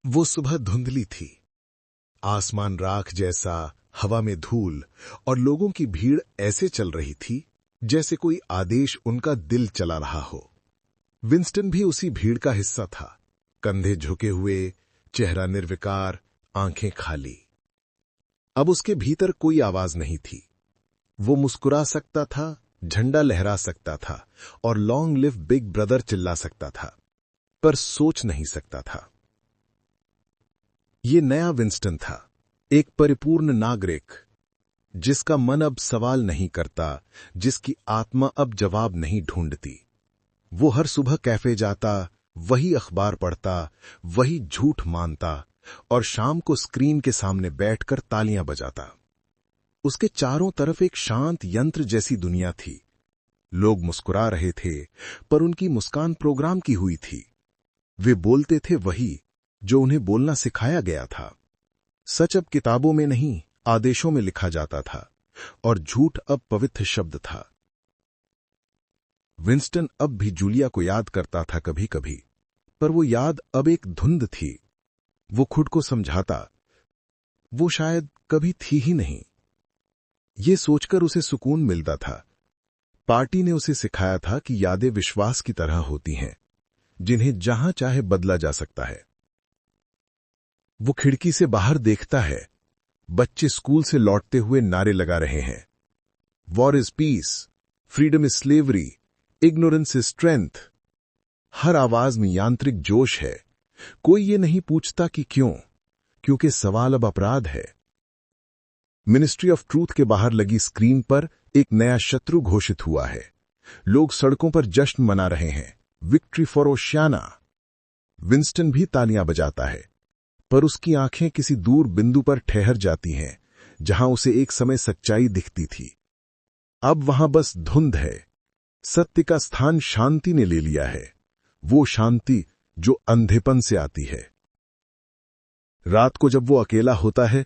वो सुबह धुंधली थी। आसमान राख जैसा, हवा में धूल, और लोगों की भीड़ ऐसे चल रही थी जैसे कोई आदेश उनका दिल चला रहा हो। विंस्टन भी उसी भीड़ का हिस्सा था, कंधे झुके हुए, चेहरा निर्विकार, आंखें खाली। अब उसके भीतर कोई आवाज नहीं थी। वो मुस्कुरा सकता था, झंडा लहरा सकता था और लॉन्ग लिव बिग ब्रदर चिल्ला सकता था, पर सोच नहीं सकता था। ये नया विंस्टन था, एक परिपूर्ण नागरिक, जिसका मन अब सवाल नहीं करता, जिसकी आत्मा अब जवाब नहीं ढूंढती। वो हर सुबह कैफे जाता, वही अखबार पढ़ता, वही झूठ मानता और शाम को स्क्रीन के सामने बैठकर तालियां बजाता। उसके चारों तरफ एक शांत यंत्र जैसी दुनिया थी। लोग मुस्कुरा रहे थे, पर उनकी मुस्कान प्रोग्राम की हुई थी। वे बोलते थे वही जो उन्हें बोलना सिखाया गया था। सच अब किताबों में नहीं, आदेशों में लिखा जाता था, और झूठ अब पवित्र शब्द था। विंस्टन अब भी जूलिया को याद करता था कभी कभी, पर वो याद अब एक धुंध थी। वो खुद को समझाता, वो शायद कभी थी ही नहीं। ये सोचकर उसे सुकून मिलता था। पार्टी ने उसे सिखाया था कि यादें विश्वास की तरह होती हैं, जिन्हें जहां चाहे बदला जा सकता है। वो खिड़की से बाहर देखता है, बच्चे स्कूल से लौटते हुए नारे लगा रहे हैं, war is peace, freedom is slavery, ignorance is strength. हर आवाज में यांत्रिक जोश है। कोई ये नहीं पूछता कि क्यों, क्योंकि सवाल अब अपराध है। मिनिस्ट्री ऑफ ट्रूथ के बाहर लगी स्क्रीन पर एक नया शत्रु घोषित हुआ है। लोग सड़कों पर जश्न मना रहे हैं, विक्ट्री फॉर ओशियाना। विंस्टन भी तालियां बजाता है, पर उसकी आंखें किसी दूर बिंदु पर ठहर जाती हैं, जहां उसे एक समय सच्चाई दिखती थी। अब वहां बस धुंध है। सत्य का स्थान शांति ने ले लिया है, वो शांति जो अंधेपन से आती है। रात को जब वो अकेला होता है,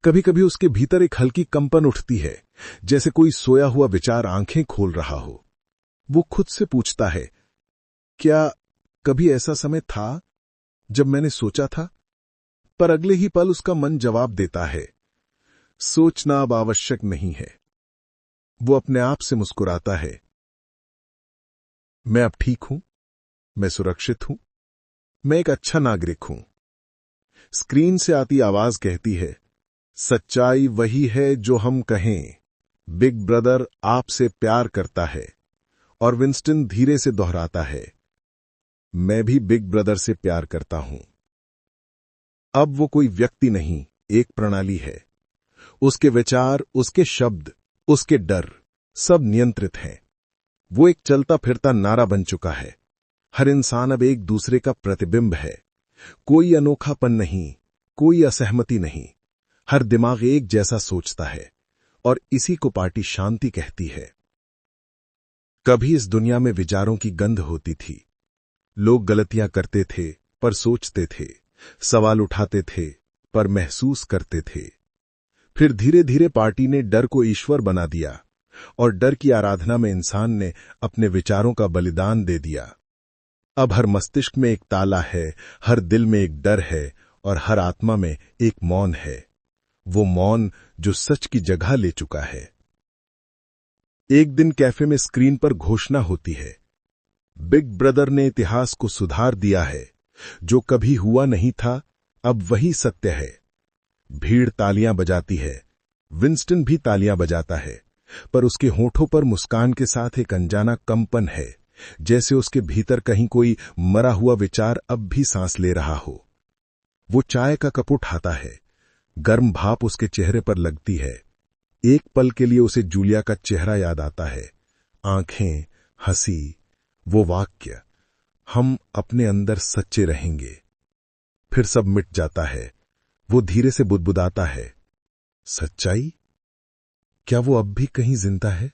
कभी कभी उसके भीतर एक हल्की कंपन उठती है, जैसे कोई सोया हुआ विचार आंखें खोल रहा हो। वो खुद से पूछता है, क्या कभी ऐसा समय था जब मैंने सोचा था? पर अगले ही पल उसका मन जवाब देता है, सोचना अब आवश्यक नहीं है। वो अपने आप से मुस्कुराता है, मैं अब ठीक हूं, मैं सुरक्षित हूं, मैं एक अच्छा नागरिक हूं। स्क्रीन से आती आवाज कहती है, सच्चाई वही है जो हम कहें, बिग ब्रदर आपसे प्यार करता है। और विंस्टन धीरे से दोहराता है, मैं भी बिग ब्रदर से प्यार करता हूं। अब वो कोई व्यक्ति नहीं, एक प्रणाली है। उसके विचार, उसके शब्द, उसके डर, सब नियंत्रित हैं। वो एक चलता फिरता नारा बन चुका है। हर इंसान अब एक दूसरे का प्रतिबिंब है। कोई अनोखापन नहीं, कोई असहमति नहीं। हर दिमाग एक जैसा सोचता है, और इसी को पार्टी शांति कहती है। कभी इस दुनिया में विचारों की गंध होती थी। लोग गलतियां करते थे, पर सोचते थे, सवाल उठाते थे, पर महसूस करते थे। फिर धीरे धीरे पार्टी ने डर को ईश्वर बना दिया, और डर की आराधना में इंसान ने अपने विचारों का बलिदान दे दिया। अब हर मस्तिष्क में एक ताला है, हर दिल में एक डर है, और हर आत्मा में एक मौन है। वो मौन जो सच की जगह ले चुका है। एक दिन कैफे में स्क्रीन पर घोषणा होती है, बिग ब्रदर ने इतिहास को सुधार दिया है। जो कभी हुआ नहीं था, अब वही सत्य है। भीड़ तालियां बजाती है, विंस्टन भी तालियां बजाता है, पर उसके होठों पर मुस्कान के साथ एक अनजाना कंपन है, जैसे उसके भीतर कहीं कोई मरा हुआ विचार अब भी सांस ले रहा हो। वो चाय का कप उठाता है, गर्म भाप उसके चेहरे पर लगती है। एक पल के लिए उसे जूलिया का चेहरा याद आता है, आंखें, हंसी, वो वाक्य, हम अपने अंदर सच्चे रहेंगे। फिर सब मिट जाता है। वो धीरे से बुदबुदाता है, सच्चाई? क्या वो अब भी कहीं जिंदा है?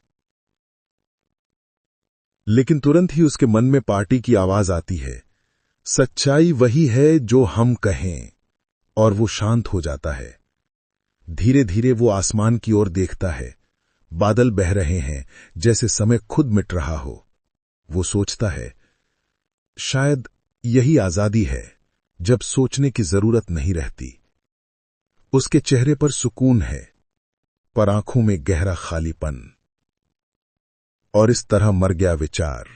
लेकिन तुरंत ही उसके मन में पार्टी की आवाज आती है, सच्चाई वही है जो हम कहें। और वो शांत हो जाता है। धीरे धीरे वो आसमान की ओर देखता है। बादल बह रहे हैं, जैसे समय खुद मिट रहा हो। वो सोचता है, शायद यही आजादी है, जब सोचने की जरूरत नहीं रहती। उसके चेहरे पर सुकून है, पर आंखों में गहरा खालीपन। और इस तरह मर गया विचार,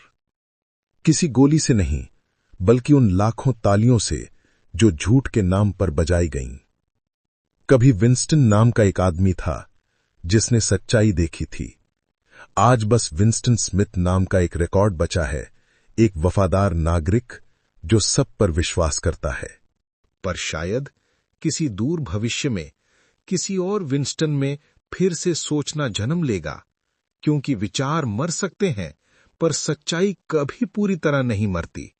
किसी गोली से नहीं, बल्कि उन लाखों तालियों से जो झूठ के नाम पर बजाई गईं। कभी विंस्टन नाम का एक आदमी था जिसने सच्चाई देखी थी। आज बस विंस्टन स्मिथ नाम का एक रिकॉर्ड बचा है, एक वफादार नागरिक जो सब पर विश्वास करता है। पर शायद किसी दूर भविष्य में किसी और विंस्टन में फिर से सोचना जन्म लेगा, क्योंकि विचार मर सकते हैं पर सच्चाई कभी पूरी तरह नहीं मरती।